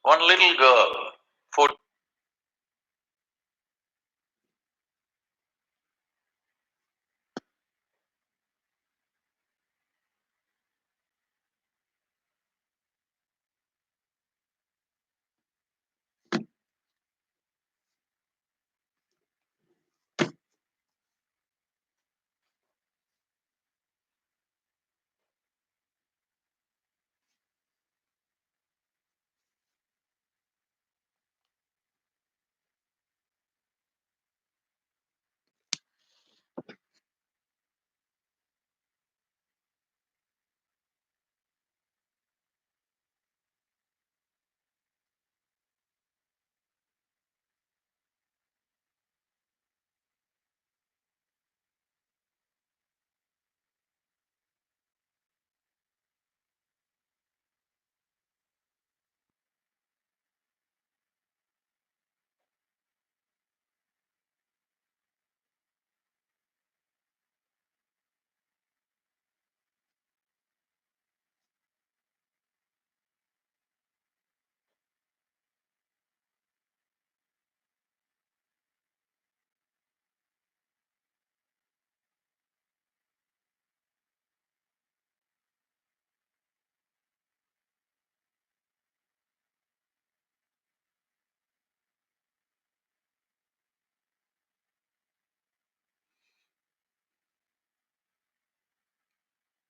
One little girl, 14.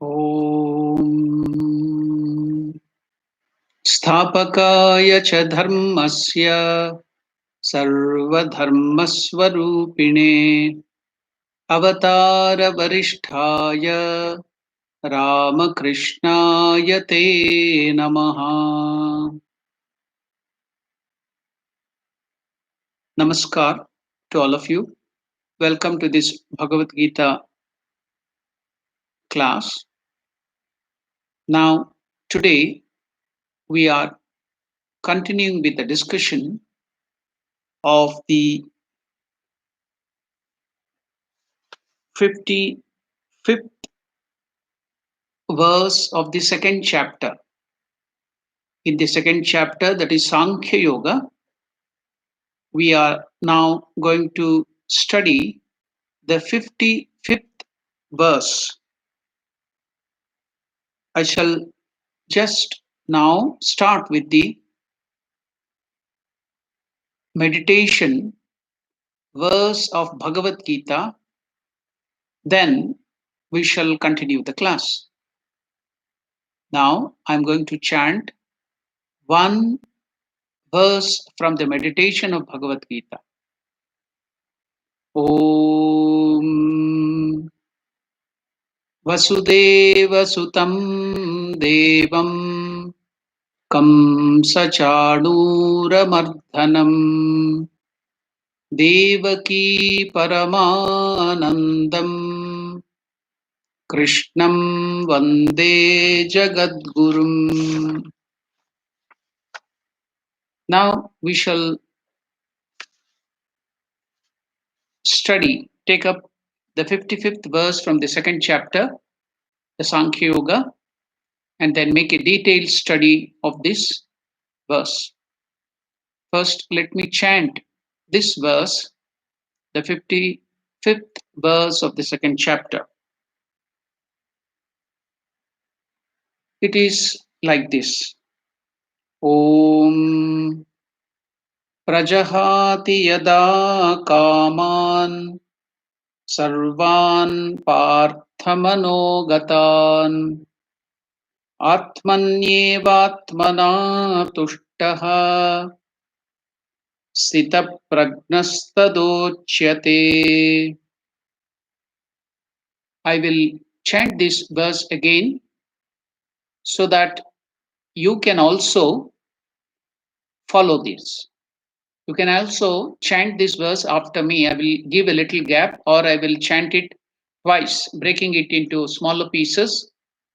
Om Sthapakaya cha dharmasya sarva dharmasvarupine avatara varisthaya Ramakrishnaya te namaha. Namaskar to all of you. Welcome to this Bhagavad Gita class. Now, today we are continuing with the discussion of the 55th verse of the second chapter. In the second chapter, that is Sankhya Yoga, we are now going to study the 55th verse. I shall just now start with the meditation verse of Bhagavad Gita, then we shall continue the class. Now I'm going to chant one verse from the meditation of Bhagavad Gita. Om Vasudeva Sutam Devam Kamsachanuramardanam Devaki Paramanandam Krishnam Vande Jagadgurum. Now we shall take up the 55th verse from the second chapter, the Sankhya Yoga, and then make a detailed study of this verse. First, let me chant this verse, the 55th verse of the second chapter. It is like this. Om Prajahati yada kaman sarvan parthamanogatan atmanyevatmana tushtaha sita pragnastadochyate. I will chant this verse again so that you can also follow this. You can also chant this verse after me. I will give a little gap, or I will chant it twice, breaking it into smaller pieces,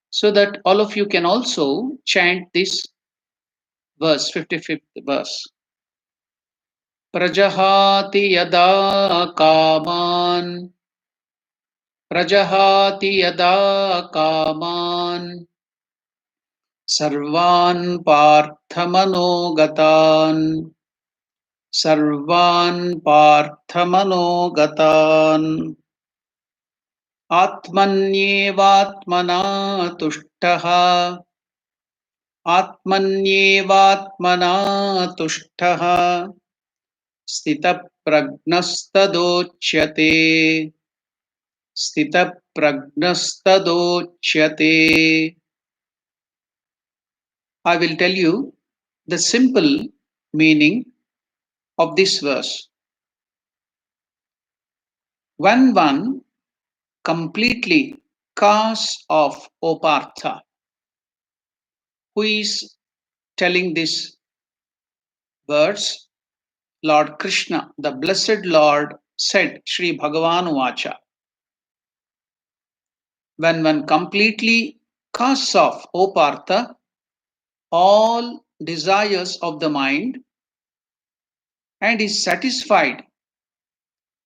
so that all of you can also chant this verse, 55th verse. Prajahati yada kaman, Prajahati yada kaman, Sarvan Parthamanogataan. Sarvan Parthamanogataan. Atmanyevatmana tushtaha. Atmanyevatmana tushtaha. Stitapragnastadochyate. Stitapragnastadochyate. I will tell you the simple meaning of this verse. When one completely casts off Opartha, who is telling these words? Lord Krishna, the blessed Lord, said, Sri Bhagavan Vacha, when one completely casts off, O Partha, all desires of the mind and is satisfied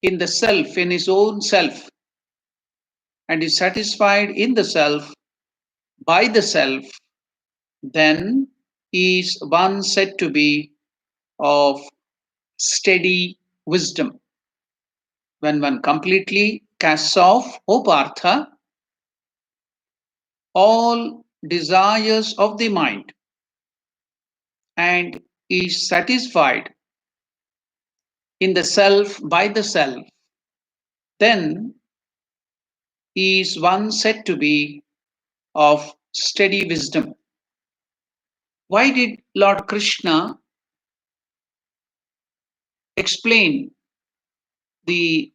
in the self, in his own self, and is satisfied in the self, by the self, then is one said to be of steady wisdom. When one completely casts off, O Partha, all desires of the mind and is satisfied in the self by the self, then is one said to be of steady wisdom. Why did Lord Krishna explain the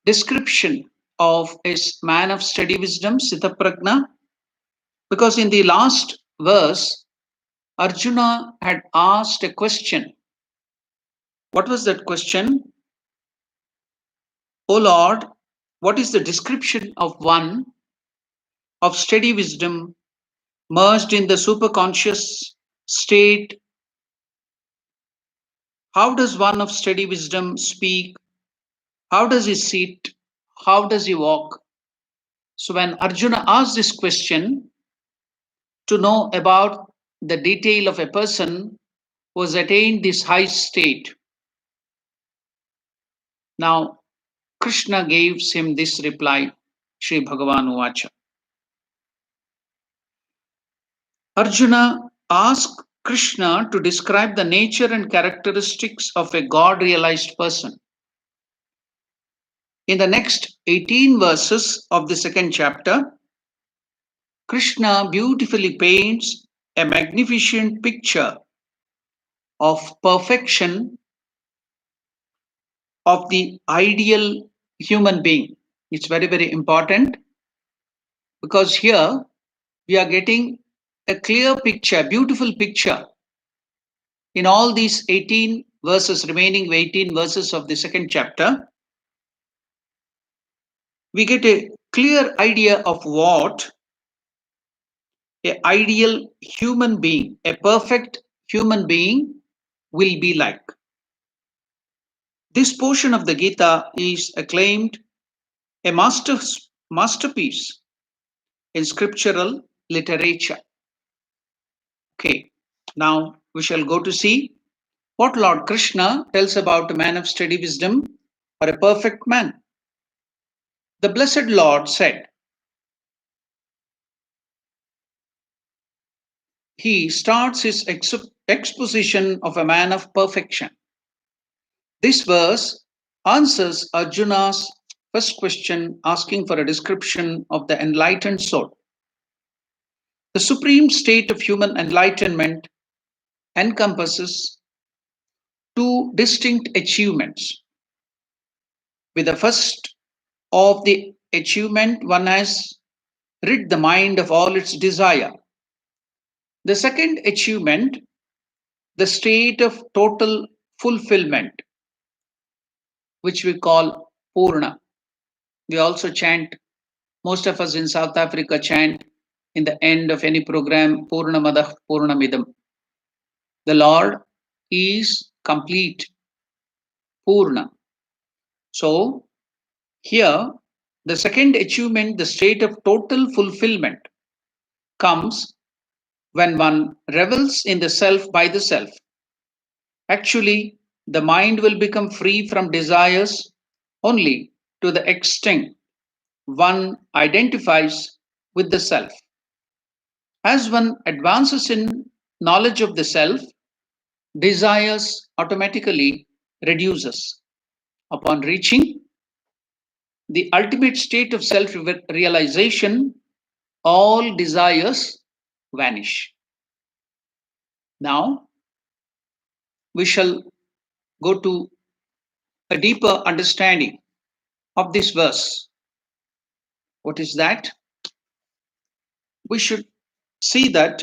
description of a man of steady wisdom, Sitapragna? Because in the last verse, Arjuna had asked a question. What was that question? O Lord, what is the description of one of steady wisdom merged in the superconscious state? How does one of steady wisdom speak? How does he sit? How does he walk? So when Arjuna asked this question to know about the detail of a person who has attained this high state, now Krishna gives him this reply, Sri Bhagavan Vacha. Arjuna asked Krishna to describe the nature and characteristics of a God realized person. In the next 18 verses of the second chapter, Krishna beautifully paints a magnificent picture of perfection of the ideal human being. It's very, very important because here we are getting a clear picture, beautiful picture in all these 18 verses, remaining 18 verses of the second chapter. We get a clear idea of what an ideal human being, a perfect human being will be like. This portion of the Gita is acclaimed a masterpiece in scriptural literature. Okay, now we shall go to see what Lord Krishna tells about a man of steady wisdom or a perfect man. The blessed Lord said, he starts his exposition of a man of perfection. This verse answers Arjuna's first question, asking for a description of the enlightened soul. The supreme state of human enlightenment encompasses two distinct achievements. With the first of the achievement, one has rid the mind of all its desire. The second achievement, the state of total fulfillment, which we call Purna. We also chant, most of us in South Africa chant in the end of any program, Purnamadah Purnamidam. The Lord is complete, Purna. So here The second achievement, the state of total fulfillment, comes when one revels in the self by the self. Actually, the mind will become free from desires only to the extent one identifies with the self. As one advances in knowledge of the self, desires automatically reduces. Upon reaching the ultimate state of self realization, all desires vanish. Now, we shall go to a deeper understanding of this verse. What is that? We should see that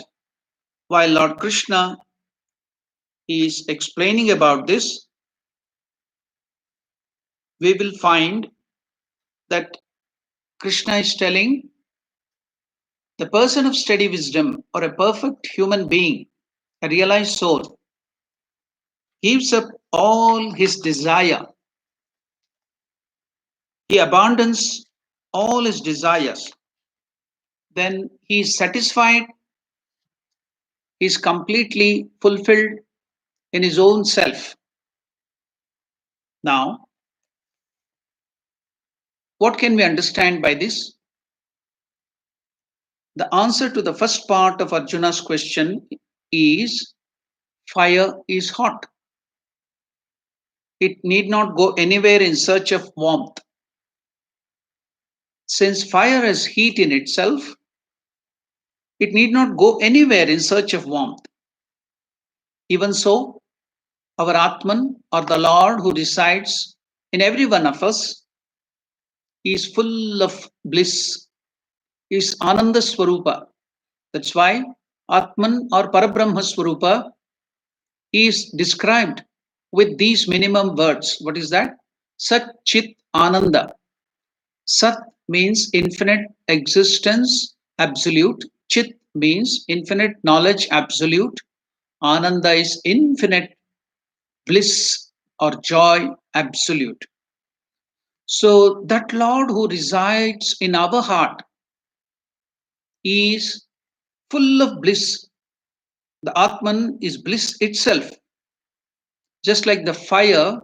while Lord Krishna is explaining about this, we will find that Krishna is telling the person of steady wisdom or a perfect human being, a realized soul, gives up all his desire. He abandons all his desires. Then he is satisfied, he is completely fulfilled in his own self. Now, what can we understand by this? The answer to the first part of Arjuna's question is fire is hot. It need not go anywhere in search of warmth. Since fire has heat in itself, it need not go anywhere in search of warmth. Even so, our Atman or the Lord who resides in every one of us is full of bliss, is Ananda Swarupa. That's why Atman or Parabrahma Swarupa is described with these minimum words. What is that? Sat Chit Ananda. Sat means infinite existence, absolute. Chit means infinite knowledge, absolute. Ananda is infinite bliss or joy, absolute. So that Lord who resides in our heart is full of bliss. The Atman is bliss itself. Just like the fire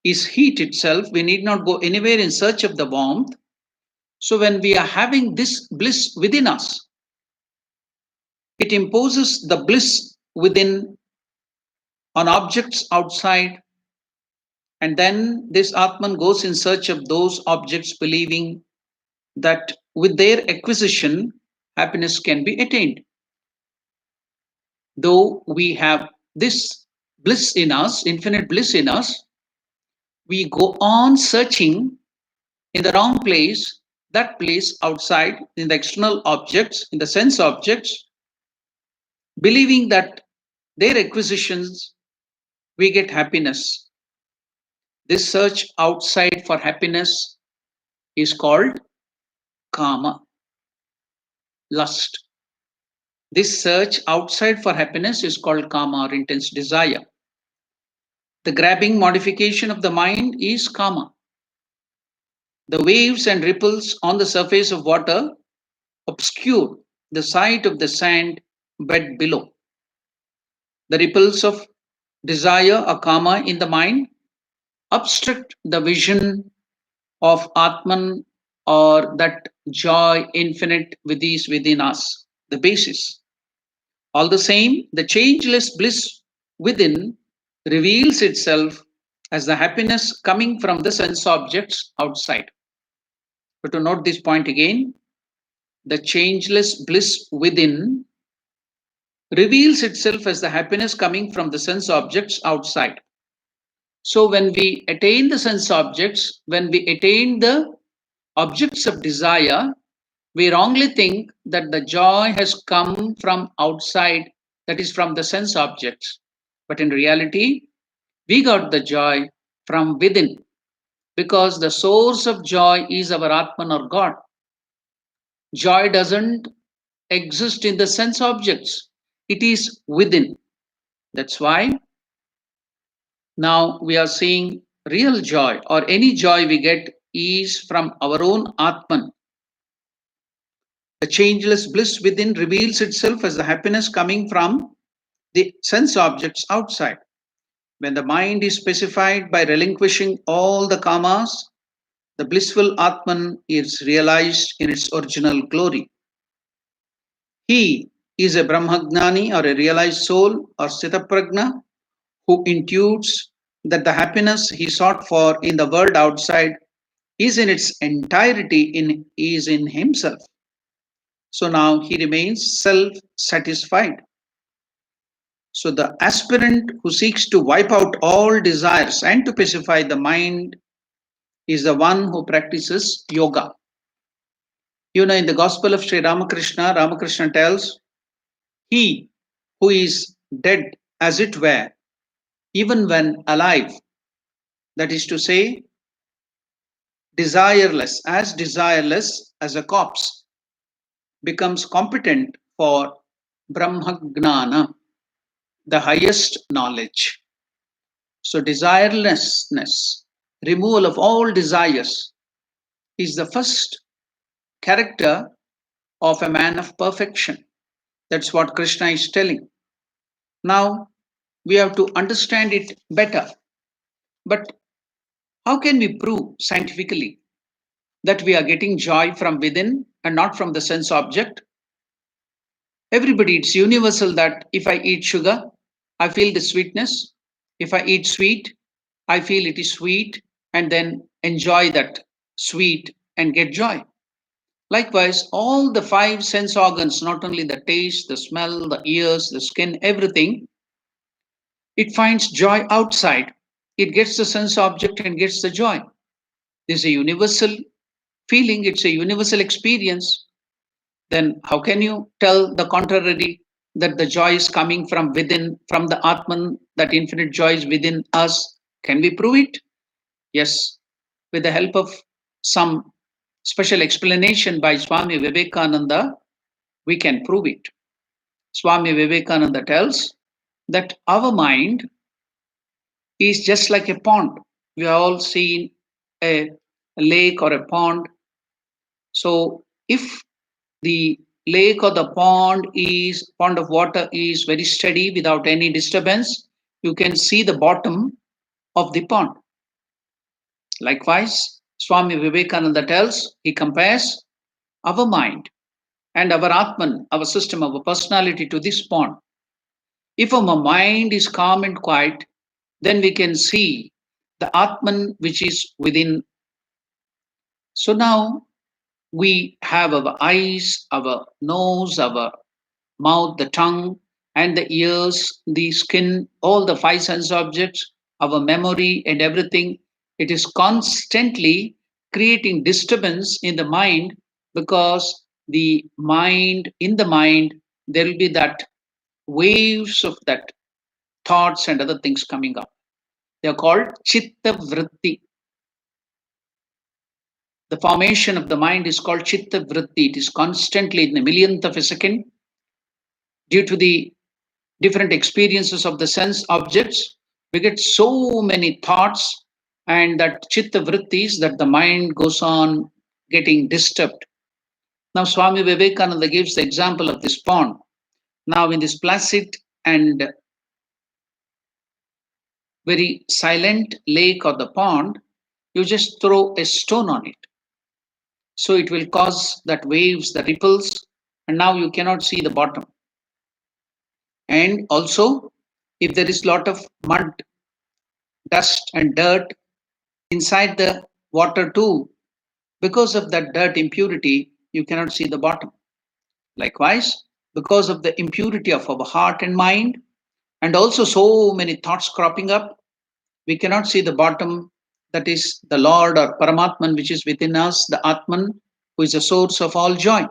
is heat itself, we need not go anywhere in search of the warmth. So when we are having this bliss within us, it imposes the bliss within on objects outside. And then this Atman goes in search of those objects, believing that with their acquisition, happiness can be attained. Though we have this bliss in us, infinite bliss in us, we go on searching in the wrong place, that place outside, in the external objects, in the sense objects, believing that their acquisitions, we get happiness. This search outside for happiness is called kama, lust. This search outside for happiness is called kama or intense desire. The grabbing modification of the mind is kama. The waves and ripples on the surface of water obscure the sight of the sand bed below. The ripples of desire or kama in the mind obstruct the vision of Atman or that joy infinite within us, the basis. All the same, the changeless bliss within reveals itself as the happiness coming from the sense objects outside. But to note this point again, the changeless bliss within reveals itself as the happiness coming from the sense objects outside. So when we attain the sense objects, when we attain the objects of desire, we wrongly think that the joy has come from outside, that is from the sense objects. But in reality, we got the joy from within, because the source of joy is our Atman or God. Joy doesn't exist in the sense objects, it is within. That's why now we are seeing real joy, or any joy we get is from our own Atman. The changeless bliss within reveals itself as the happiness coming from the sense objects outside. When the mind is specified by relinquishing all the kamas, the blissful Atman is realized in its original glory. He is a Brahmagnani or a realized soul or Sthitaprajna who intuits that the happiness he sought for in the world outside is in its entirety is in himself. So now he remains self-satisfied. So the aspirant who seeks to wipe out all desires and to pacify the mind is the one who practices yoga. You know, in the Gospel of Sri Ramakrishna, Ramakrishna tells, he who is dead as it were, even when alive, that is to say, desireless as a corpse, becomes competent for Brahmagnana, the highest knowledge. So desirelessness, removal of all desires, is the first character of a man of perfection. That's what Krishna is telling. Now, we have to understand it better. But how can we prove scientifically that we are getting joy from within and not from the sense object? Everybody, it's universal that if I eat sugar, I feel the sweetness. If I eat sweet, I feel it is sweet and then enjoy that sweet and get joy. Likewise, all the five sense organs, not only the taste, the smell, the ears, the skin, everything, it finds joy outside. It gets the sense object and gets the joy. This is a universal feeling, it's a universal experience. Then how can you tell the contrary, that the joy is coming from within, from the Atman, that infinite joy is within us? Can we prove it? Yes, with the help of some special explanation by Swami Vivekananda, we can prove it. Swami Vivekananda tells that our mind is just like a pond. We have all seen a lake or a pond. So if the lake or the pond of water is very steady without any disturbance, you can see the bottom of the pond. Likewise, Swami Vivekananda tells, he compares our mind and our Atman, our system, our personality to this pond. If our mind is calm and quiet, then we can see the Atman which is within. So now we have our eyes, our nose, our mouth, the tongue, and the ears, the skin, all the five sense objects, our memory and everything. It is constantly creating disturbance in the mind, because in the mind, there will be that waves of that thoughts and other things coming up. They are called chitta vritti. The formation of the mind is called chitta vritti. It is constantly in a millionth of a second, due to the different experiences of the sense objects, we get so many thoughts, and that chitta vrittis, that the mind goes on getting disturbed. Now, Swami Vivekananda gives the example of this pond. Now, in this placid and very silent lake or the pond, you just throw a stone on it. So it will cause that waves, the ripples, and now you cannot see the bottom. And also, if there is a lot of mud, dust, and dirt inside the water too, because of that dirt impurity, you cannot see the bottom. Likewise, because of the impurity of our heart and mind, and also so many thoughts cropping up, we cannot see the bottom, that is the Lord or Paramatman which is within us, the Atman, who is the source of all joy.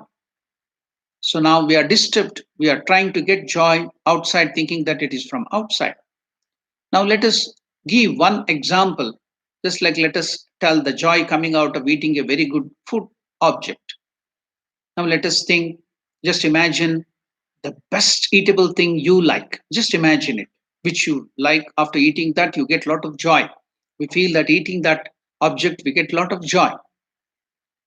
So now we are disturbed. We are trying to get joy outside, thinking that it is from outside. Now let us give one example. Just like let us tell the joy coming out of eating a very good food object. Now let us think, just imagine the best eatable thing you like. Just imagine it, which you like. After eating that, you get a lot of joy. We feel that eating that object, we get a lot of joy.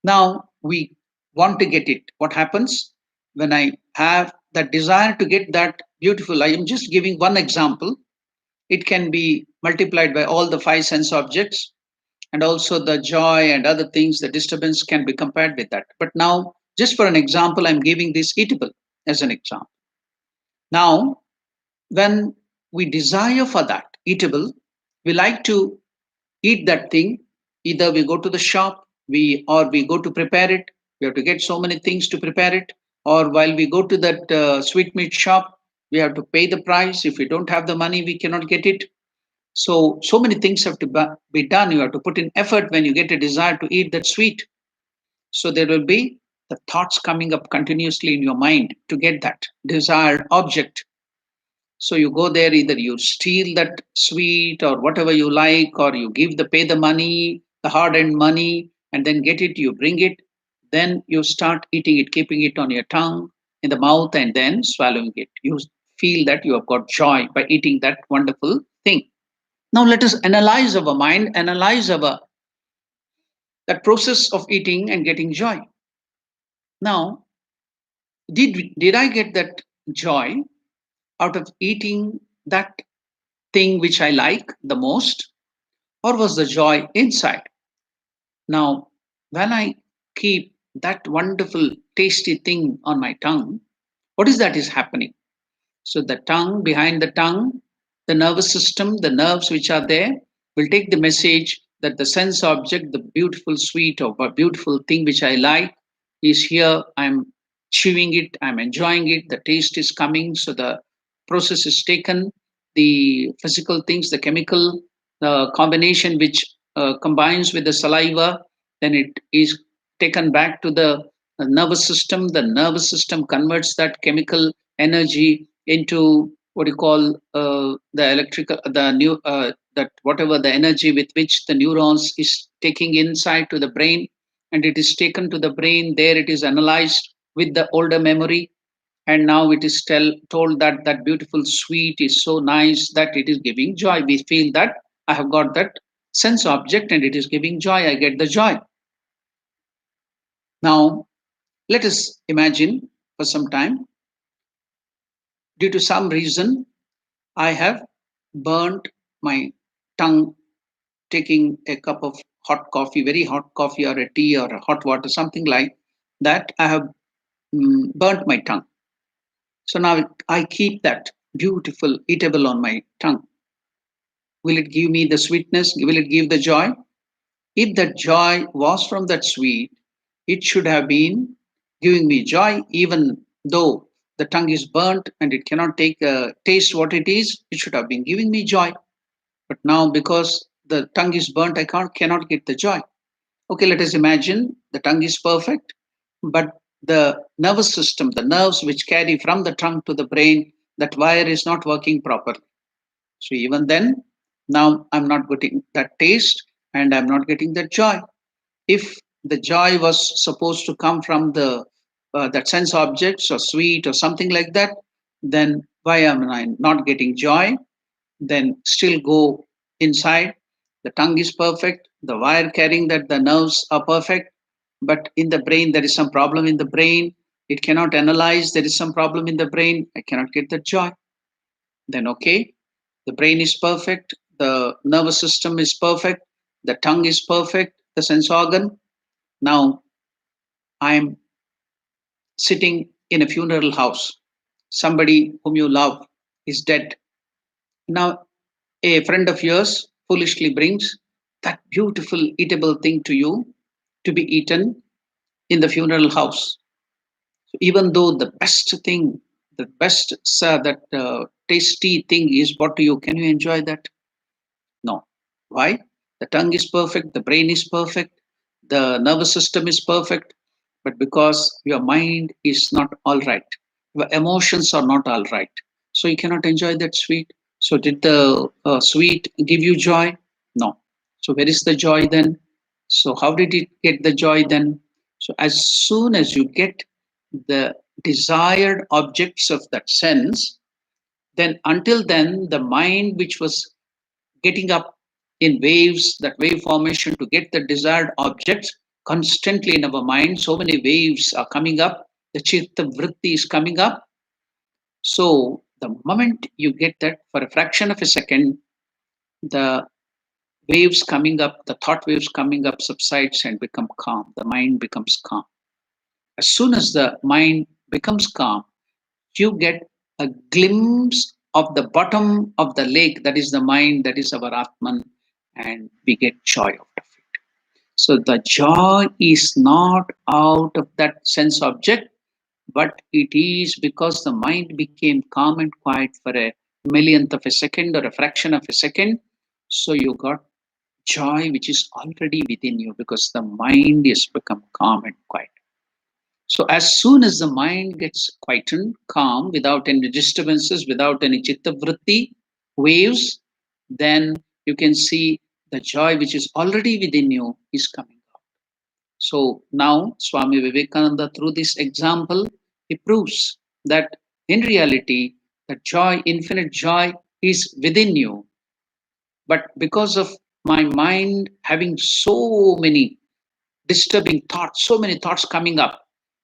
Now we want to get it. What happens when I have that desire to get that beautiful? I am just giving one example. It can be multiplied by all the five sense objects, and also the joy and other things, the disturbance can be compared with that. But now, just for an example, I'm giving this eatable as an example. Now, when we desire for that eatable, we like to eat that thing. Either we go to the shop, we go to prepare it. We have to get so many things to prepare it. Or while we go to that sweetmeat shop, we have to pay the price. If we don't have the money, we cannot get it. So many things have to be done. You have to put in effort when you get a desire to eat that sweet. So there will be the thoughts coming up continuously in your mind to get that desired object. So you go there, either you steal that sweet or whatever you like, or you pay the money, the hard-earned money, and then get it, you bring it, then you start eating it, keeping it on your tongue, in the mouth, and then swallowing it. You feel that you have got joy by eating that wonderful thing. Now let us analyze our mind, analyze our that process of eating and getting joy. Now, did I get that joy out of eating that thing which I like the most, or was the joy inside? Now, when I keep that wonderful tasty thing on my tongue, what is that is happening? So the tongue, behind the tongue, the nervous system, the nerves which are there will take the message that the sense object, the beautiful sweet or beautiful thing which I like is here. I'm chewing it, I'm enjoying it, the taste is coming. So the process is taken, the physical things, the chemical combination which combines with the saliva, then it is taken back to the nervous system. The nervous system converts that chemical energy into what you call the electrical, the new, that whatever the energy with which the neurons is taking inside to the brain, and it is taken to the brain. There it is analyzed with the older memory, and now it is told that that beautiful sweet is so nice that it is giving joy. We feel that I have got that sense object and it is giving joy. I get the joy. Now let us imagine for some time, due to some reason, I have burnt my tongue taking a cup of hot coffee, very hot coffee, or a tea, or a hot water, something like that. I have burnt my tongue. So now I keep that beautiful eatable on my tongue. Will it give me the sweetness? Will it give the joy? If that joy was from that sweet, it should have been giving me joy, even though the tongue is burnt and it cannot take taste what it is. It should have been giving me joy. But now, because the tongue is burnt, cannot get the joy. Okay, let us imagine the tongue is perfect, but the nervous system, the nerves which carry from the tongue to the brain, that wire is not working properly. So even then, now I'm not getting that taste and I'm not getting that joy. If the joy was supposed to come from the that sense objects or sweet or something like that, then why am I not getting joy? Then still go inside. The tongue is perfect, the wire carrying that, the nerves are perfect, but in the brain there is some problem in the brain. It cannot analyze. There is some problem in the brain. I cannot get the joy. Then okay, the brain is perfect, the nervous system is perfect, the tongue is perfect, the sense organ. Now I'm sitting in a funeral house. Somebody whom you love is dead. Now a friend of yours foolishly brings that beautiful eatable thing to you to be eaten in the funeral house. Even though the best thing, the best that tasty thing is brought to you, can you enjoy that? No. Why? The tongue is perfect, the brain is perfect, the nervous system is perfect, but because your mind is not all right, your emotions are not all right, so you cannot enjoy that sweet. So, did the sweet give you joy? No. So, where is the joy then? So, how did it get the joy then? So, as soon as you get the desired objects of that sense, then until then, the mind which was getting up in waves, that wave formation to get the desired objects constantly in our mind. So many waves are coming up, the chitta vritti is coming up. So the moment you get that, for a fraction of a second, the waves coming up, the thought waves coming up subsides and become calm. The mind becomes calm. As soon as the mind becomes calm, you get a glimpse of the bottom of the lake, that is the mind, that is our Atman, and we get joy out of it. So the joy is not out of that sense object, but it is because the mind became calm and quiet for a millionth of a second or a fraction of a second. So you got joy which is already within you because the mind is become calm and quiet. So as soon as the mind gets quietened, calm, without any disturbances, without any chitta vritti waves, then you can see the joy which is already within you is coming out. So now Swami Vivekananda, through this example, he proves that in reality, the joy, infinite joy, is within you. But because of my mind having so many disturbing thoughts, so many thoughts coming up,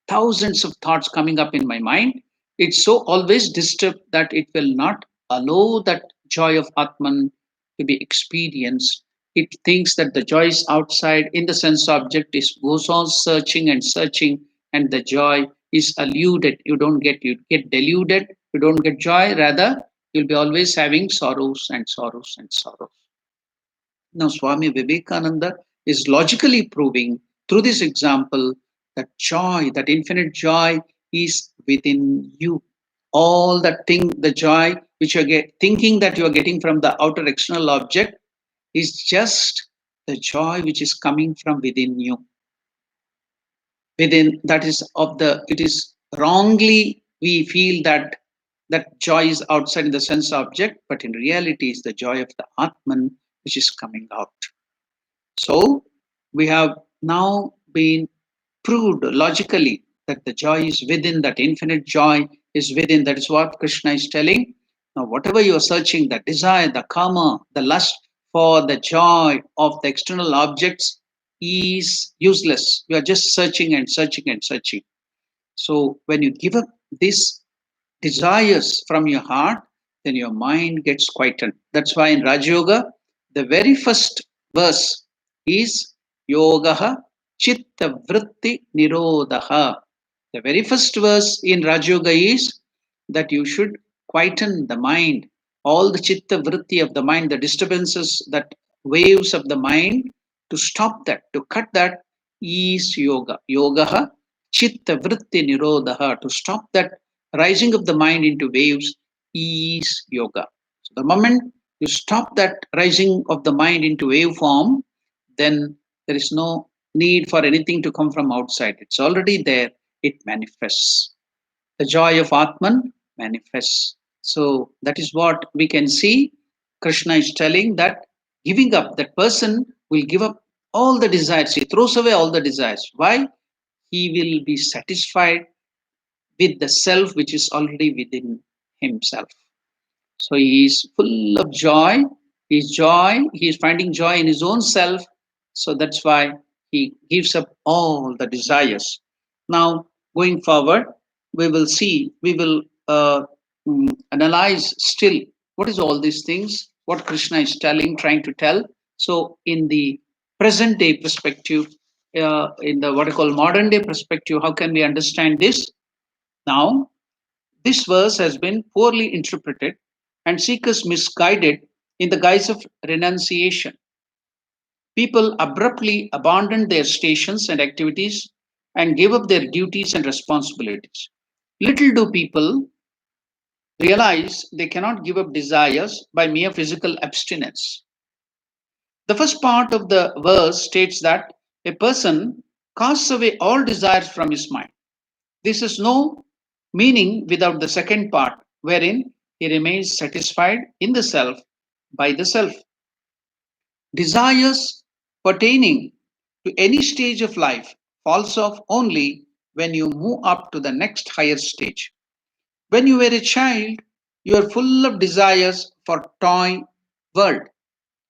thousands of thoughts coming up in my mind, it's so always disturbed that it will not allow that joy of Atman to be experienced. It thinks that the joy is outside in the sense object, is goes on searching and searching, and the joy is eluded. You get deluded, you don't get joy, rather you'll be always having sorrows and sorrows and sorrows. Now, Swami Vivekananda is logically proving through this example that joy, that infinite joy, is within you. All that thing, the joy which thinking that you are getting from the outer external object, is just the joy which is coming from within you. Within that is of the, it is wrongly we feel that that joy is outside in the sense object, but in reality is the joy of the Atman which is coming out. So we have now been proved logically that the joy is within, that infinite joy is within. That is what Krishna is telling. Now, whatever you are searching, the desire, the karma, the lust for the joy of the external objects is useless. You are just searching and searching and searching. So when you give up these desires from your heart, then your mind gets quietened. That's why in Raj Yoga, the very first verse is Yogaha Chitta Vritti Nirodha. The very first verse in Raj Yoga is that you should quieten the mind, all the Chitta Vritti of the mind, the disturbances, that waves of the mind, to stop that, to cut that is yoga. Yogaha Chitta Vritti Nirodha. To stop that rising of the mind into waves is yoga. So the moment you stop that rising of the mind into wave form, then there is no need for anything to come from outside. It's already there, it manifests. The joy of Atman manifests. So that is what we can see. Krishna is telling that giving up, that person will give up all the desires. He throws away all the desires. Why? He will be satisfied with the self which is already within himself. So he is full of joy. He is finding joy in his own self. So that's why he gives up all the desires. Now, going forward, we will analyze still what is all these things, what Krishna is trying to tell. So, in the present day perspective, in the what I call modern day perspective, how can we understand this? Now, this verse has been poorly interpreted and seekers misguided in the guise of renunciation. People abruptly abandoned their stations and activities and gave up their duties and responsibilities. Little do people realize they cannot give up desires by mere physical abstinence. The first part of the verse states that a person casts away all desires from his mind. This has no meaning without the second part, wherein he remains satisfied in the self by the self. Desires pertaining to any stage of life falls off only when you move up to the next higher stage. When you were a child, you are full of desires for toy world.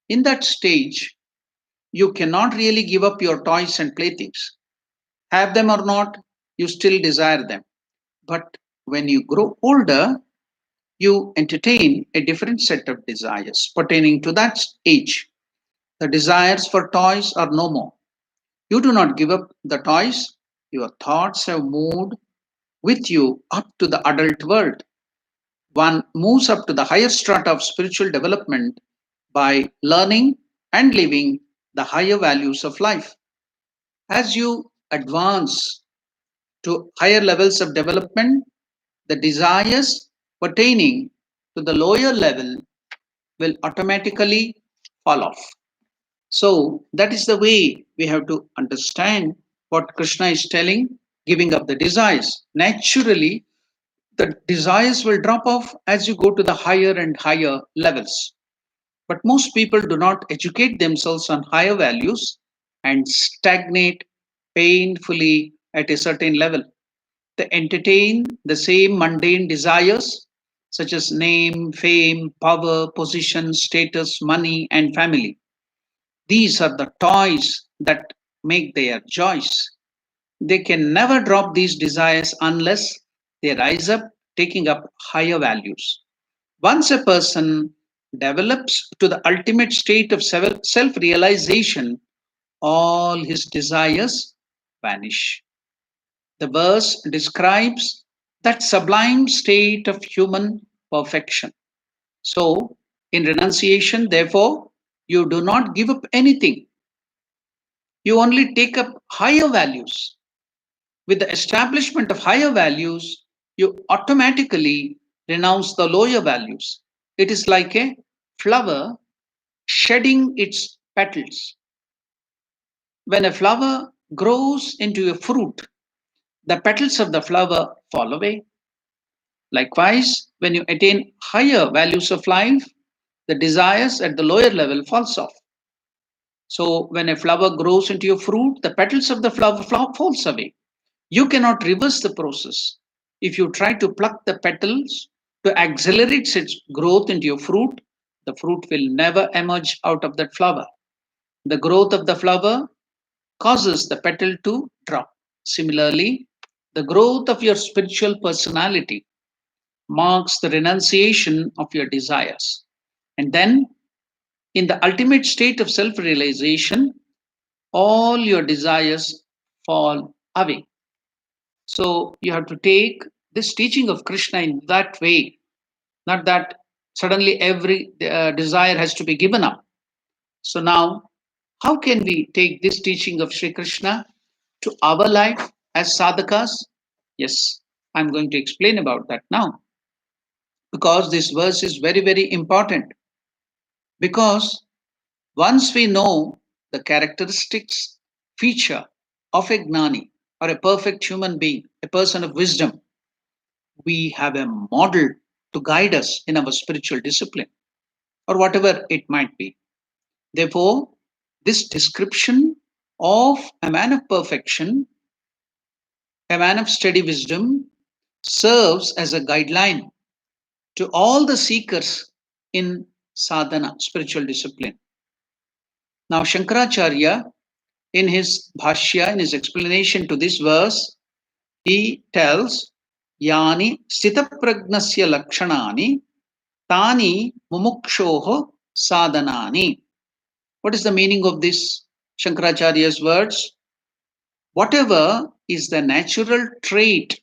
In that stage, you cannot really give up your toys and playthings. Have them or not, you still desire them. But when you grow older, you entertain a different set of desires pertaining to that age. The desires for toys are no more. You do not give up the toys, your thoughts have moved with you up to the adult world. One moves up to the higher strata of spiritual development by learning and living the higher values of life. As you advance to higher levels of development, the desires pertaining to the lower level will automatically fall off. So, that is the way we have to understand what Krishna is telling, giving up the desires. Naturally, the desires will drop off as you go to the higher and higher levels. But most people do not educate themselves on higher values and stagnate painfully at a certain level. They entertain the same mundane desires such as name, fame, power, position, status, money, and family. These are the toys that make their joys. They can never drop these desires unless they rise up, taking up higher values. Once a person develops to the ultimate state of self realization, all his desires vanish. The verse describes that sublime state of human perfection. So, in renunciation, therefore, you do not give up anything, you only take up higher values. With the establishment of higher values, you automatically renounce the lower values. It is like a flower shedding its petals. When a flower grows into a fruit, the petals of the flower fall away. Likewise, when you attain higher values of life, the desires at the lower level falls off. So when a flower grows into a fruit, the petals of the flower falls away. You cannot reverse the process. If you try to pluck the petals to accelerate its growth into a fruit, the fruit will never emerge out of that flower. The growth of the flower causes the petal to drop. Similarly, the growth of your spiritual personality marks the renunciation of your desires. And then, in the ultimate state of self realization, all your desires fall away. So, you have to take this teaching of Krishna in that way, not that suddenly every desire has to be given up. So, now, how can we take this teaching of Sri Krishna to our life as sadhakas? Yes, I'm going to explain about that now because this verse is very, very important. Because once we know the characteristics, feature of a gnani or a perfect human being, a person of wisdom, we have a model to guide us in our spiritual discipline or whatever it might be. Therefore, this description of a man of perfection, a man of steady wisdom, serves as a guideline to all the seekers in sadhana, spiritual discipline. Now, Shankaracharya, in his bhashya, in his explanation to this verse, he tells, Yani sthitapragnasya lakshanani tani mumukshoho sadhanani. What is the meaning of this Shankaracharya's words? Whatever is the natural trait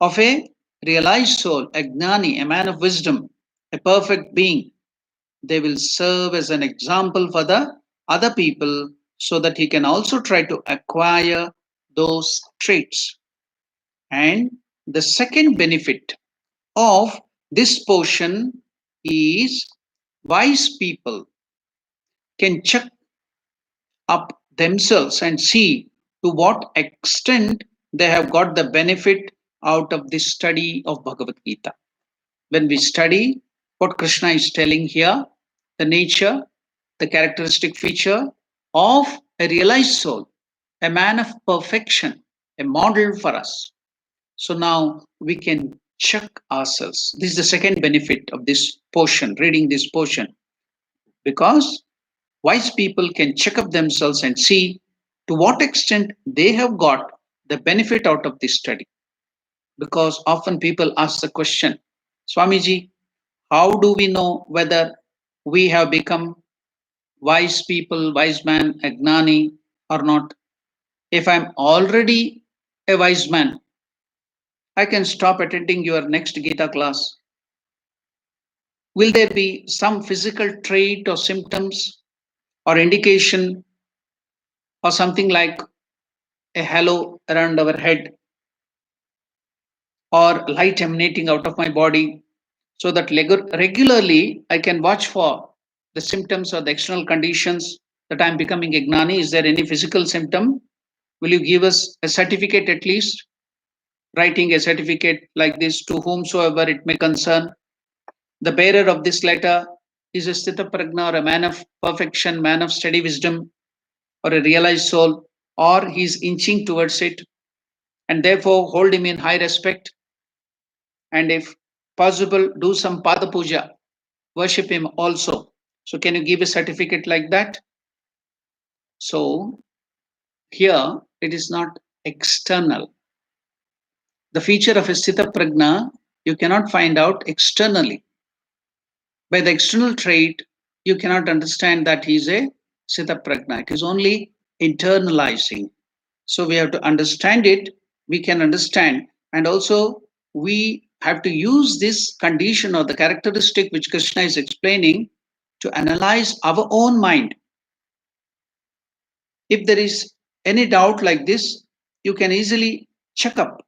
of a realized soul, a gnani, a man of wisdom, a perfect being, they will serve as an example for the other people so that he can also try to acquire those traits. And the second benefit of this portion is wise people can check up themselves and see to what extent they have got the benefit out of this study of Bhagavad Gita. When we study what Krishna is telling here, the nature, the characteristic feature of a realized soul, a man of perfection, a model for us. So now we can check ourselves. This is the second benefit of this portion, reading this portion, because wise people can check up themselves and see to what extent they have got the benefit out of this study. Because often people ask the question, Swamiji, how do we know whether we have become wise people, wise man, agnani or not? If I'm already a wise man, I can stop attending your next Gita class. Will there be some physical trait or symptoms or indication or something like a halo around our head or light emanating out of my body so that regularly I can watch for the symptoms or the external conditions that I'm becoming Ignani? Is there any physical symptom? Will you give us a certificate at least? Writing a certificate like this to whomsoever it may concern. The bearer of this letter is a Sthita Prajna or a man of perfection, man of steady wisdom, or a realized soul, or he's inching towards it, and therefore hold him in high respect. And if possible, do some Pada Puja, worship him also. So, can you give a certificate like that? So, here it is not external. The feature of a Sthita Prajna you cannot find out externally. By the external trait, you cannot understand that he is a Sthita Prajna. It is only internalizing. So we have to understand it, we can understand, and also we have to use this condition or the characteristic which Krishna is explaining to analyze our own mind. If there is any doubt like this, you can easily check up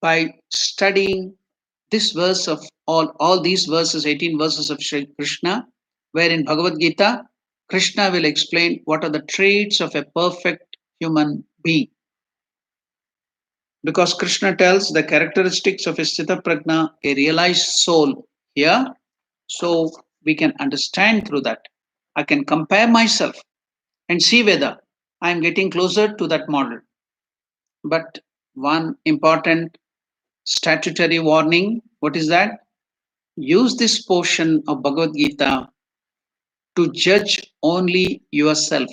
by studying this verse of all these verses, 18 verses of Shri Krishna, where in Bhagavad Gita, Krishna will explain what are the traits of a perfect human being. Because Krishna tells the characteristics of a Sthita Prajna, a realized soul here, so we can understand through that. I can compare myself and see whether I am getting closer to that model. But one important statutory warning, what is that? Use this portion of Bhagavad Gita to judge only yourself.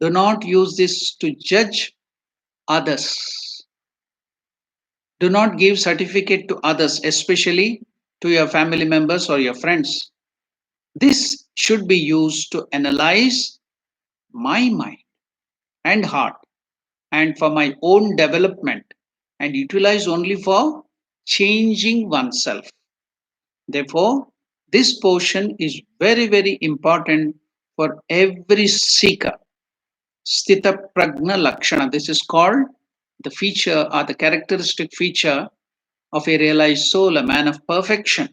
Do not use this to judge others. Do not give certificate to others, especially to your family members or your friends. This should be used to analyze my mind and heart and for my own development and utilize only for changing oneself. Therefore, this portion is very, very important for every seeker. Sthita Prajna Lakshana. This is called the feature or the characteristic feature of a realized soul, a man of perfection.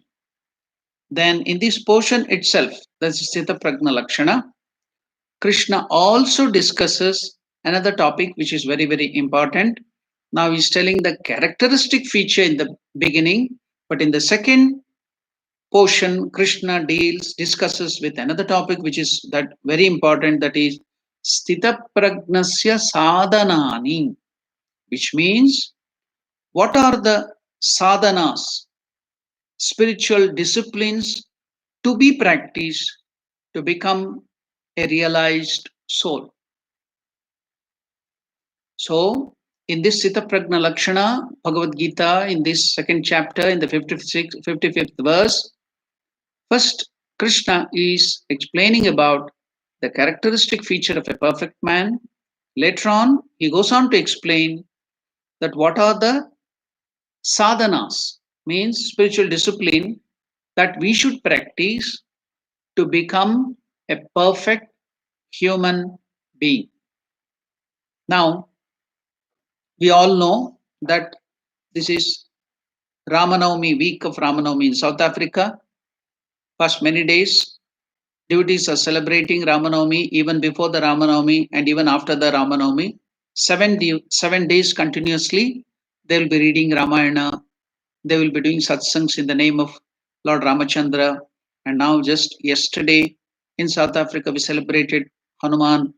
Then in this portion itself, that's Sthita Prajna Lakshana, Krishna also discusses another topic which is very, very important. Now he's telling the characteristic feature in the beginning, but in the second portion, Krishna discusses with another topic which is that very important, that is Sthita Pragnasya Sadhanani, which means what are the sadhanas, spiritual disciplines to be practiced to become a realized soul. So, in this Sthita Prajna Lakshana, Bhagavad Gita, in this second chapter, in the 55th verse, first Krishna is explaining about the characteristic feature of a perfect man. Later on, he goes on to explain that what are the sadhanas, means spiritual discipline that we should practice to become a perfect human being. Now, we all know that this is Ramanavami, week of Ramanavami in South Africa. Past many days, devotees are celebrating Ramanavami even before the Ramanavami and even after the Ramanavami. 7 days continuously, they will be reading Ramayana. They will be doing satsangs in the name of Lord Ramachandra. And now, just yesterday in South Africa, we celebrated Hanuman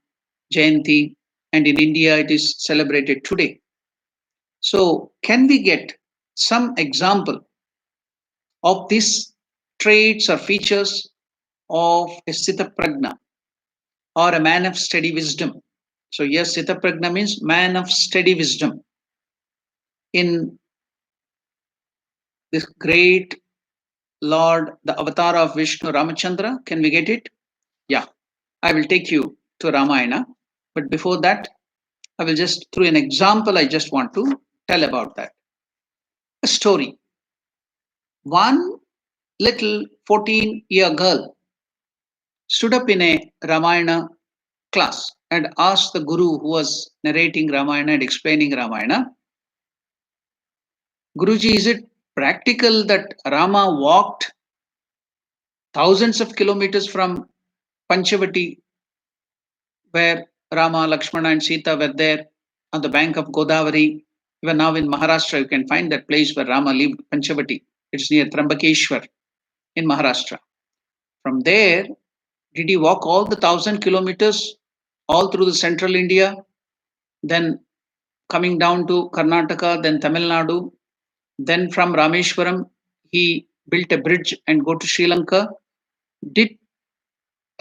Jayanti, and in India, it is celebrated today. So, can we get some example of these traits or features of a Sthita Prajna? or a man of steady wisdom. So yes, Sitapragna means man of steady wisdom. In this great Lord, the avatar of Vishnu, Ramachandra, can we get it? Yeah, I will take you to Ramayana. But before that, I will just, through an example, I just want to tell about that. A story. One little 14-year girl stood up in a Ramayana class and asked the guru who was narrating Ramayana and explaining Ramayana, Guruji, is it practical that Rama walked thousands of kilometers from Panchavati, where Rama, Lakshmana, and Sita were there on the bank of Godavari? Even now in Maharashtra, you can find that place where Rama lived, Panchavati. It's near Trambakeshwar in Maharashtra. From there, did he walk all the 1,000 kilometers all through the central India, then coming down to Karnataka, then Tamil Nadu, then from Rameshwaram, he built a bridge and go to Sri Lanka? Did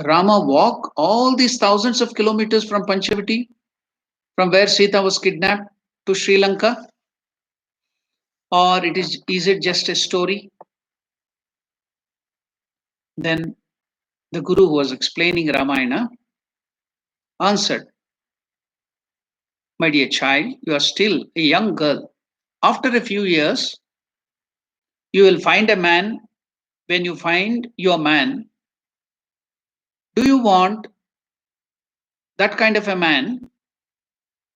Rama walk all these thousands of kilometers from Panchavati, from where Sita was kidnapped, to Sri Lanka? Or is it just a story? Then the Guru who was explaining Ramayana answered, my dear child, you are still a young girl. After a few years, you will find a man. When you find your man, do you want that kind of a man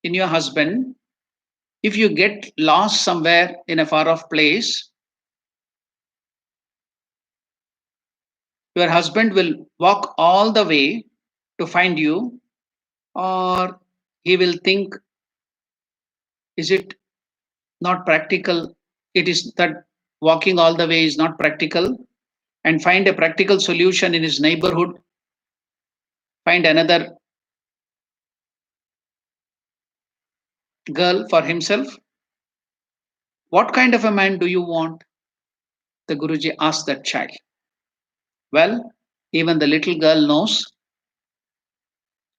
in your husband? If you get lost somewhere in a far off place, your husband will walk all the way to find you, or he will think, is it not practical? It is that walking all the way is not practical, and find a practical solution in his neighborhood, find another girl for himself. What kind of a man do you want? The Guruji asked that child. Well, even the little girl knows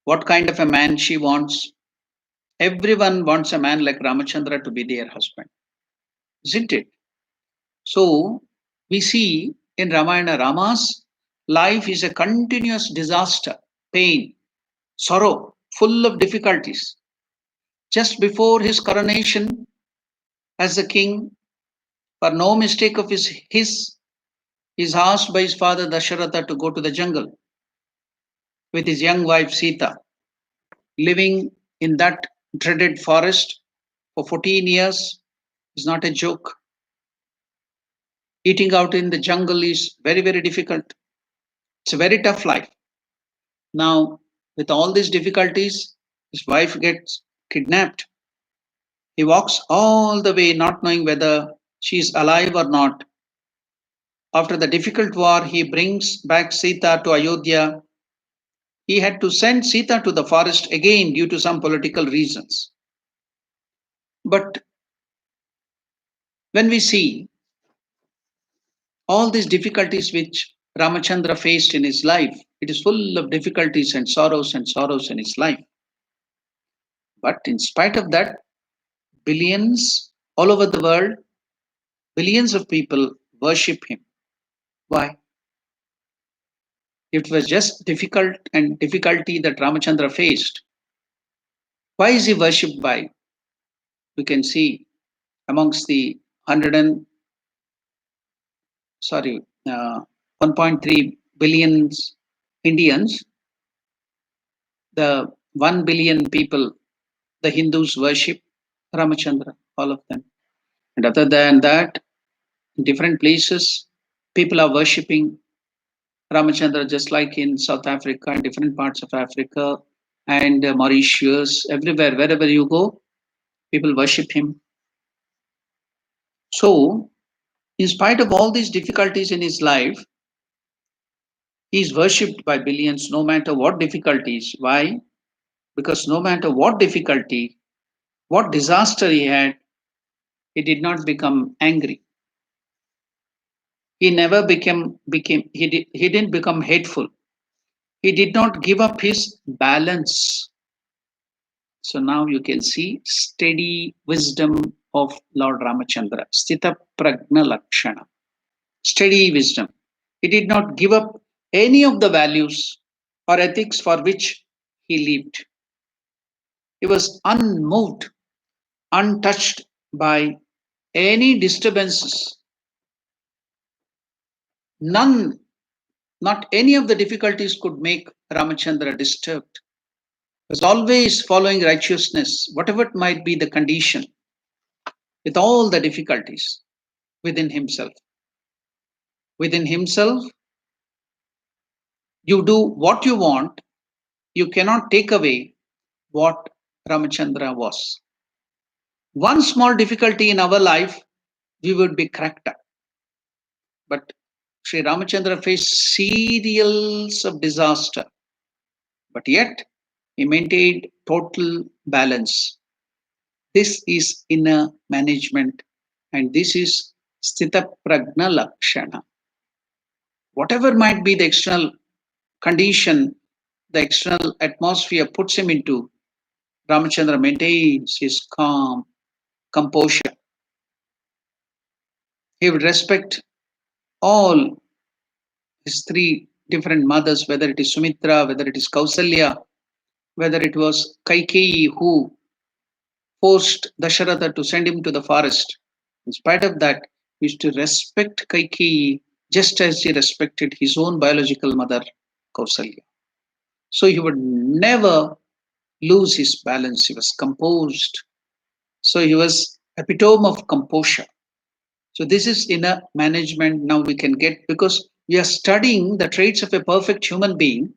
what kind of a man she wants. Everyone wants a man like Ramachandra to be their husband, isn't it? So we see in Ramayana, Rama's life is a continuous disaster, pain, sorrow, full of difficulties. Just before his coronation as the king, for no mistake of his is asked by his father Dasharatha to go to the jungle with his young wife Sita, living in that dreaded forest for 14 years is not a joke. Eating out in the jungle is very, very difficult. It's a very tough life. Now, with all these difficulties, his wife gets kidnapped. He walks all the way not knowing whether she is alive or not. After the difficult war, he brings back Sita to Ayodhya. He had to send Sita to the forest again due to some political reasons. But when we see all these difficulties which Ramachandra faced in his life, it is full of difficulties and sorrows in his life. But in spite of that, billions all over the world, billions of people worship him. Why? It was just difficulty that Ramachandra faced. Why is he worshipped by? We can see amongst the 1.3 billions Indians, the 1 billion people, the Hindus worship Ramachandra, all of them. And other than that, in different places, people are worshipping Ramachandra, just like in South Africa and different parts of Africa and Mauritius, everywhere, wherever you go, people worship him. So, in spite of all these difficulties in his life, he is worshipped by billions no matter what difficulties. Why? Because no matter what difficulty, what disaster he had, he did not become angry. He never he didn't become hateful. He did not give up his balance. So now you can see steady wisdom of Lord Ramachandra. Sthita Pragna Lakshana. Steady wisdom. He did not give up any of the values or ethics for which he lived. He was unmoved, untouched by any disturbances. None, not any of the difficulties could make Ramachandra disturbed. He was always following righteousness, whatever it might be the condition, with all the difficulties within himself. Within himself, you do what you want, you cannot take away what Ramachandra was. One small difficulty in our life, we would be cracked up. But Sri Ramachandra faced serials of disaster, but yet he maintained total balance. This is inner management, and this is Sthita Pragna Lakshana. Whatever might be the external condition, the external atmosphere puts him into, Ramachandra maintains his calm, composure. He would respect all his three different mothers, whether it is Sumitra, whether it is Kausalya, whether it was Kaikeyi who forced Dasharatha to send him to the forest. In spite of that, he used to respect Kaikeyi just as he respected his own biological mother, Kausalya. So he would never lose his balance. He was composed. So he was epitome of composure. So this is inner management now we can get, because we are studying the traits of a perfect human being.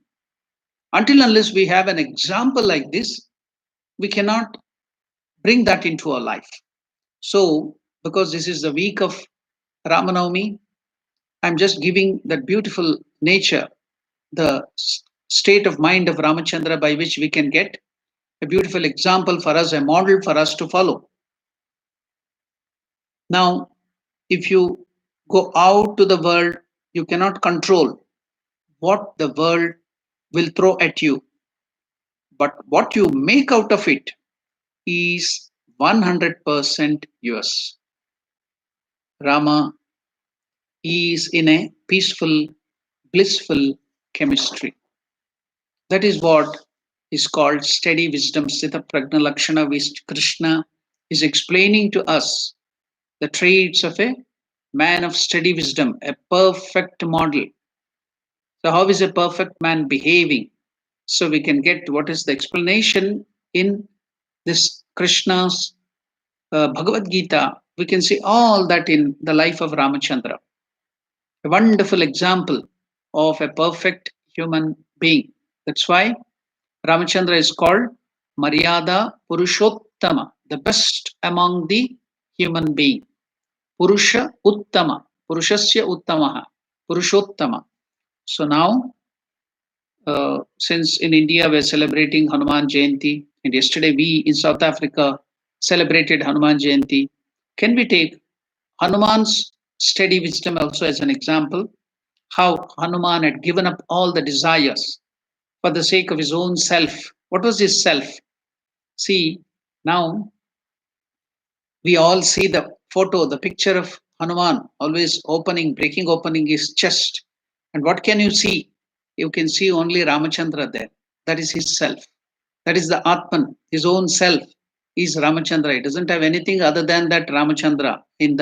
Until unless we have an example like this, we cannot bring that into our life. So because this is the week of Ramanavami, I'm just giving that beautiful nature, the state of mind of Ramachandra by which we can get a beautiful example for us, a model for us to follow. Now, if you go out to the world, you cannot control what the world will throw at you. But what you make out of it is 100% yours. Rama is in a peaceful, blissful chemistry. That is what is called steady wisdom, Sthita Pragna Lakshana, which Krishna is explaining to us the traits of a man of steady wisdom, a perfect model. So, how is a perfect man behaving? So, we can get what is the explanation in this Krishna's Bhagavad Gita. We can see all that in the life of Ramachandra. A wonderful example of a perfect human being. That's why Ramachandra is called Maryada Purushottama, the best among the human being. Purusha Uttama, Purushasya Uttamaha, Purushottama. So now, since in India we're celebrating Hanuman Jayanti, and yesterday we in South Africa celebrated Hanuman Jayanti, can we take Hanuman's steady wisdom also as an example? How Hanuman had given up all the desires for the sake of his own self. What was his self? See, now we all see the photo, the picture of Hanuman always breaking opening his chest. And what can you see? You can see only Ramachandra there. That is his self. That is the Atman, his own self is Ramachandra. He doesn't have anything other than that Ramachandra in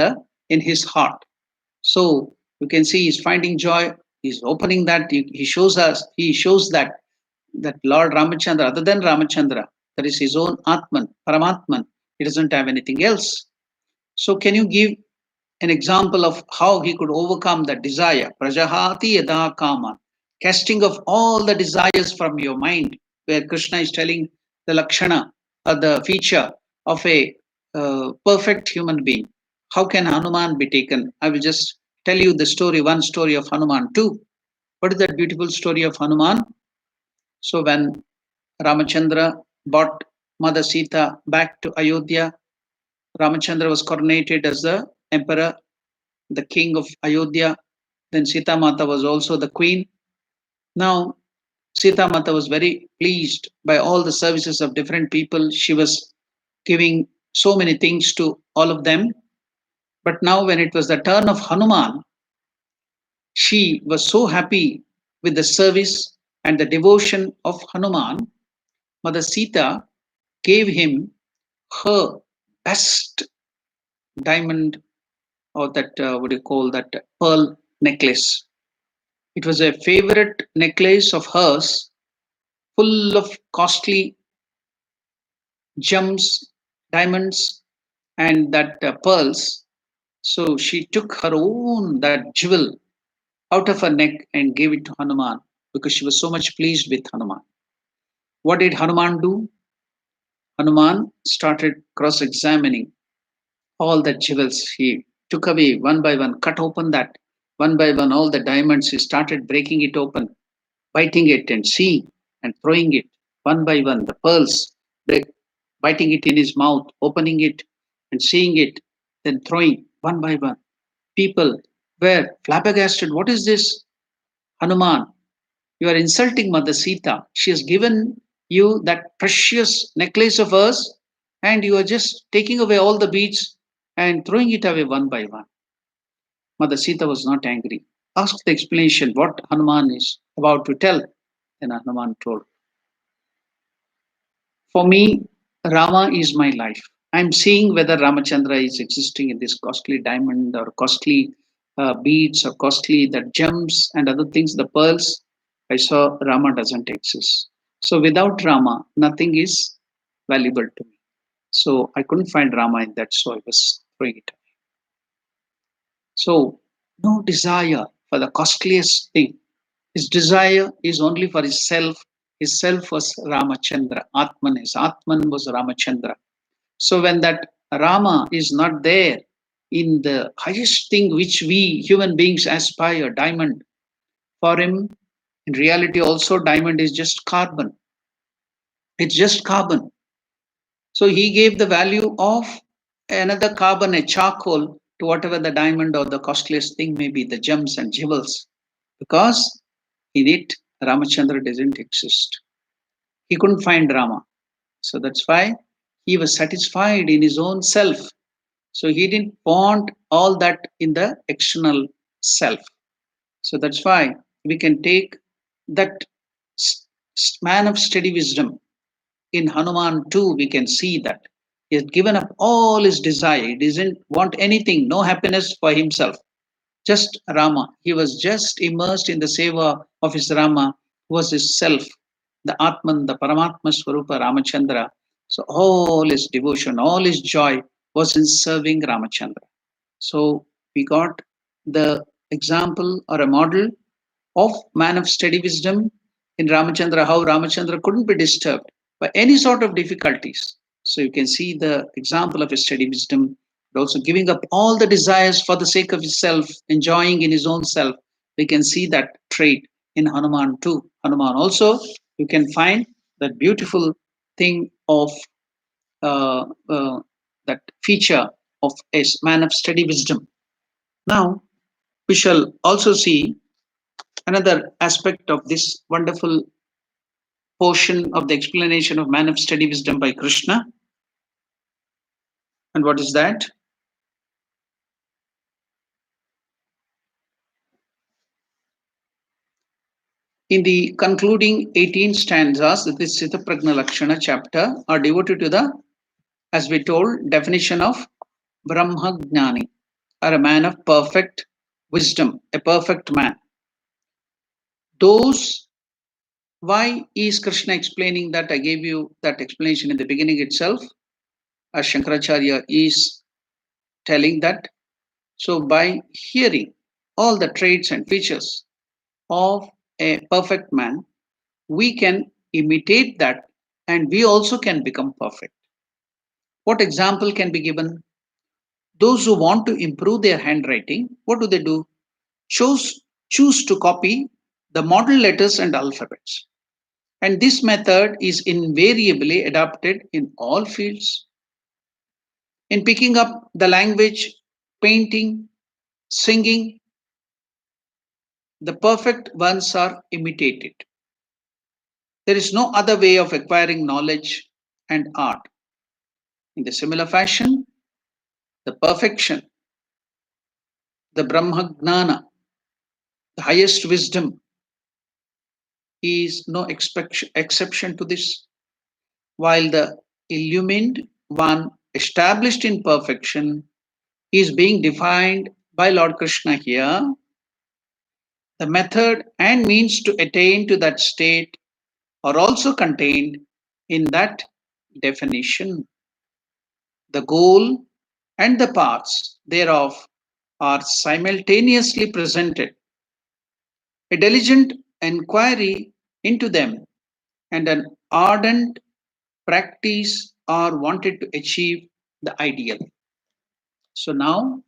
his heart. So you can see he's finding joy. He's opening that. He shows that Lord Ramachandra, other than Ramachandra, that is his own Atman, Paramatman. He doesn't have anything else. So can you give an example of how he could overcome that desire? Prajahati yada kama, casting of all the desires from your mind, where Krishna is telling the lakshana or the feature of a perfect human being. How can Hanuman be taken? I will just tell you the story, one story of Hanuman too. What is that beautiful story of Hanuman? So when Ramachandra brought Mother Sita back to Ayodhya, Ramachandra was coronated as the emperor, the king of Ayodhya. Then Sita Mata was also the queen. Now, Sita Mata was very pleased by all the services of different people. She was giving so many things to all of them. But now, when it was the turn of Hanuman, she was so happy with the service and the devotion of Hanuman. Mother Sita gave him her best diamond, or that, what do you call that, pearl necklace. It was a favorite necklace of hers, full of costly gems, diamonds, and that pearls. So she took her own that jewel out of her neck and gave it to Hanuman because she was so much pleased with Hanuman. What did Hanuman do? Hanuman started cross examining all the jewels. He took away one by one, cut open that one by one, all the diamonds. He started breaking it open, biting it and seeing and throwing it one by one. The pearls, biting it in his mouth, opening it and seeing it, then throwing one by one. People were flabbergasted. What is this, Hanuman? You are insulting Mother Sita. She has given you that precious necklace of hers, and you are just taking away all the beads and throwing it away one by one. Mother Sita was not angry. Asked the explanation what Hanuman is about to tell. Then Hanuman told, for me, Rama is my life. I'm seeing whether Ramachandra is existing in this costly diamond or costly beads or costly the gems and other things, the pearls. I saw Rama doesn't exist. So without Rama, nothing is valuable to me. So I couldn't find Rama in that, so I was throwing it away. So no desire for the costliest thing. His desire is only for his self. His self was Ramachandra. Atman, his Atman was Ramachandra. So when that Rama is not there in the highest thing which we human beings aspire, diamond, for him, in reality also diamond is just carbon. It's just carbon. So he gave the value of another carbon, a charcoal, to whatever the diamond or the costliest thing may be, the gems and jewels. Because in it, Ramachandra doesn't exist. He couldn't find Rama. So that's why he was satisfied in his own self. So he didn't want all that in the external self. So that's why we can take that man of steady wisdom. In Hanuman too, we can see that he has given up all his desire. He doesn't want anything, no happiness for himself. Just Rama. He was just immersed in the seva of his Rama, who was his self, the Atman, the Paramatma Swarupa Ramachandra. So all his devotion, all his joy was in serving Ramachandra. So we got the example or a model of man of steady wisdom in Ramachandra, how Ramachandra couldn't be disturbed by any sort of difficulties. So you can see the example of a steady wisdom, but also giving up all the desires for the sake of himself, enjoying in his own self. We can see that trait in Hanuman too. Hanuman also, you can find that beautiful thing of uh, uh, that feature of a man of steady wisdom. Now, we shall also see another aspect of this wonderful portion of the explanation of man of steady wisdom by Krishna. And what is that? In the concluding 18 stanzas of this Sitapragna Lakshana chapter are devoted to the, as we told, definition of Brahma Gnani, or a man of perfect wisdom, a perfect man. Those, why is Krishna explaining that? I gave you that explanation in the beginning itself, as Shankaracharya is telling that. So by hearing all the traits and features of a perfect man, we can imitate that and we also can become perfect. What example can be given? Those who want to improve their handwriting, what do? Choose to copy the model letters and alphabets. And this method is invariably adopted in all fields. In picking up the language, painting, singing, the perfect ones are imitated. There is no other way of acquiring knowledge and art. In the similar fashion, the perfection, the Brahma Gnana, the highest wisdom, is no exception to this. While the illumined one, established in perfection, is being defined by Lord Krishna here, the method and means to attain to that state are also contained in that definition. The goal and the paths thereof are simultaneously presented. A diligent inquiry into them and an ardent practice are wanted to achieve the ideal. So now,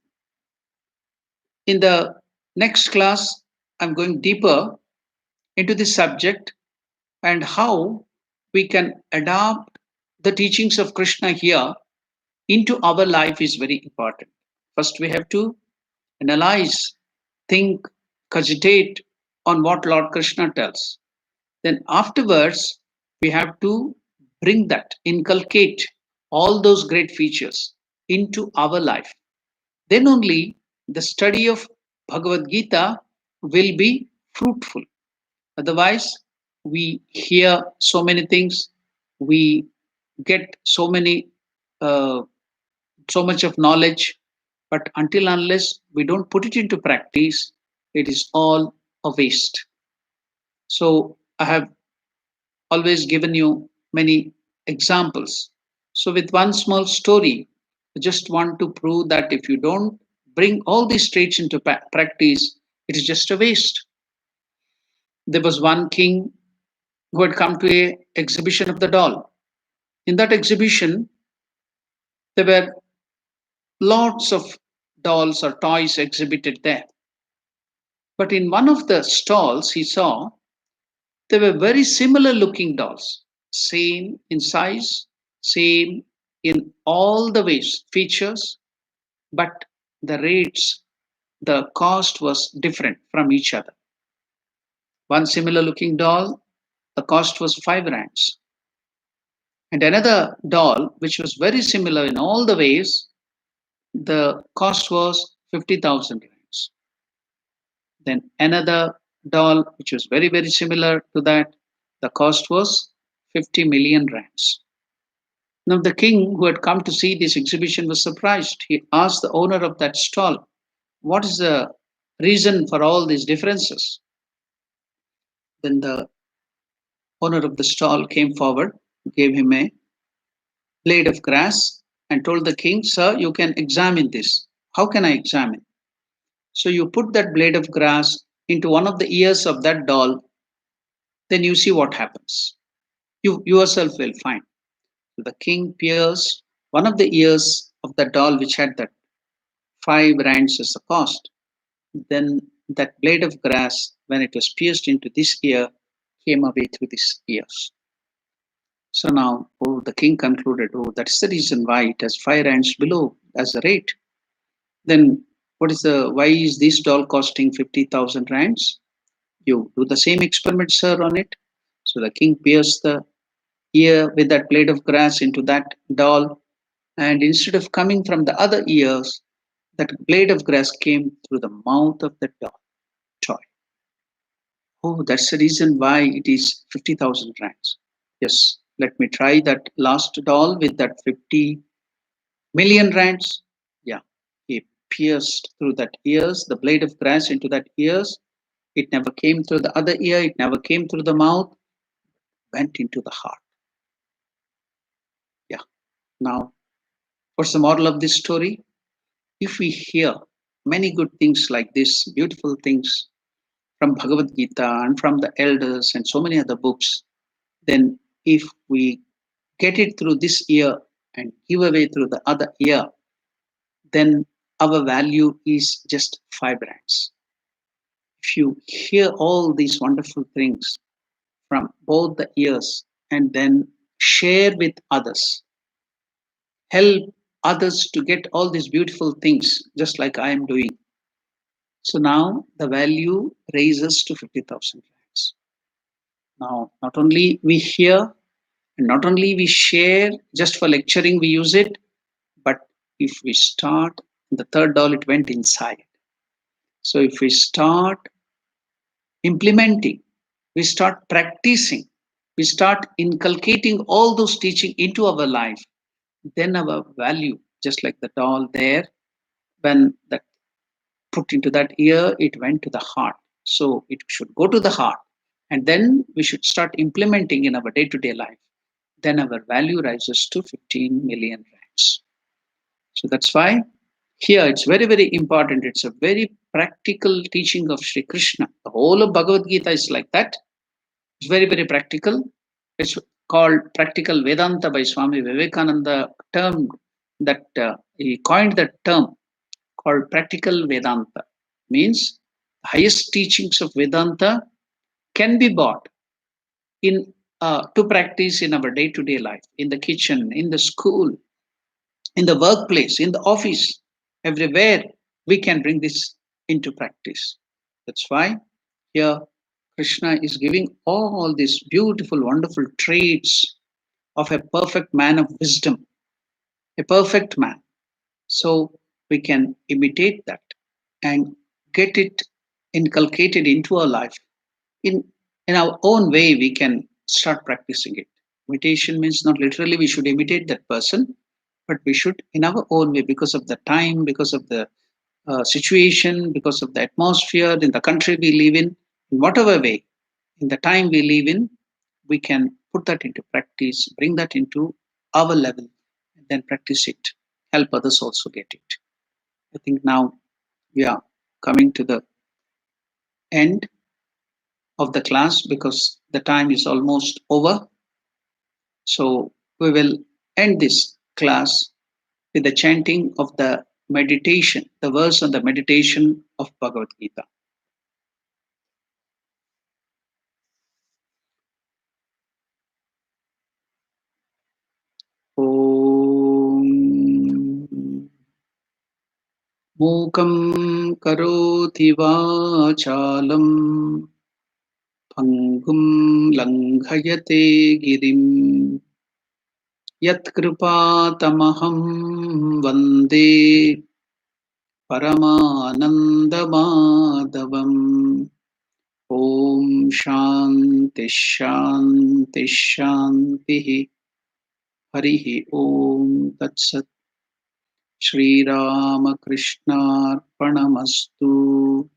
in the next class, I'm going deeper into this subject and how we can adopt the teachings of Krishna here into our life is very important. First, we have to analyze, think, cogitate on what Lord Krishna tells. Then, afterwards, we have to bring that, inculcate all those great features into our life. Then only the study of Bhagavad Gita will be fruitful. Otherwise, we hear so many things, we get uh, so much of knowledge, but until unless we don't put it into practice, it is all a waste. So I have always given you many examples. So with one small story, I just want to prove that if you don't bring all these traits into practice, it is just a waste. There was one king who had come to a exhibition of the doll. In that exhibition, there were lots of dolls or toys exhibited there. But in one of the stalls, he saw they were very similar looking dolls, same in size, same in all the ways, features, but the rates, the cost was different from each other. One similar looking doll, the cost was 5 rands. And another doll, which was very similar in all the ways, the cost was 50,000 rands. Then another doll, which was very, very similar to that, the cost was 50 million rands. Now, the king who had come to see this exhibition was surprised. He asked the owner of that stall, what is the reason for all these differences? Then the owner of the stall came forward, gave him a blade of grass, and told the king, sir, you can examine this. How can I examine? So you put that blade of grass into one of the ears of that doll, then you see what happens. You yourself will find. So the king pierced one of the ears of the doll which had that 5 rands as the cost. Then that blade of grass, when it was pierced into this ear, came away through these ears. So now, oh, the king concluded, oh, that's the reason why it has 5 rands below as the rate. Then why is this doll costing 50,000 rands? You do the same experiment, sir, on it. So the king pierced the ear with that blade of grass into that doll, and instead of coming from the other ears, that blade of grass came through the mouth of the doll toy. Oh, that's the reason why it is 50,000 rands. Yes, let me try that last doll with that 50 million rands. Yeah, he pierced through that ears, the blade of grass into that ears. It never came through the other ear, it never came through the mouth, went into the heart. Yeah. Now, what's the moral of this story? If we hear many good things like this, beautiful things from Bhagavad Gita and from the elders and so many other books, then if we get it through this ear and give away through the other ear, then our value is just 5 rands. If you hear all these wonderful things from both the ears and then share with others, help others to get all these beautiful things, just like I am doing. So now the value raises to 50,000 rands. Now, not only we hear and not only we share just for lecturing, we use it, but if we start, the third doll, it went inside. So if we start implementing, we start practicing, we start inculcating all those teaching into our life, then our value, just like the doll there, when that put into that ear, it went to the heart. So it should go to the heart. And then we should start implementing in our day to day life. Then our value rises to 15 million rands. So that's why here it's very, very important. It's a very practical teaching of Sri Krishna. The whole of Bhagavad Gita is like that. It's very, very practical. It's called practical Vedanta by Swami Vivekananda term that he coined that term called practical Vedanta. Means highest teachings of Vedanta can be bought in to practice in our day-to-day life, in the kitchen, in the school, in the workplace, in the office, everywhere we can bring this into practice. That's why here Krishna is giving all these beautiful, wonderful traits of a perfect man of wisdom, a perfect man. So we can imitate that and get it inculcated into our life. In, in our own way, we can start practicing it. Imitation means not literally we should imitate that person, but we should in our own way because of the time, because of the situation, because of the atmosphere in the country we live in whatever way, in the time we live in, we can put that into practice, bring that into our level, and then practice it, help others also get it. I think now we are coming to the end of the class because the time is almost over. So we will end this class with the chanting of the meditation, the verse on the meditation of Bhagavad Gita. Om Mukam karoti vachalam Pangum langhayate girim Yatkripatamaham vande Paramanandamaadavam Om Shanti Shanti Shanti Harihi Om Tatsat Shri Ramakrishna Arpanamastu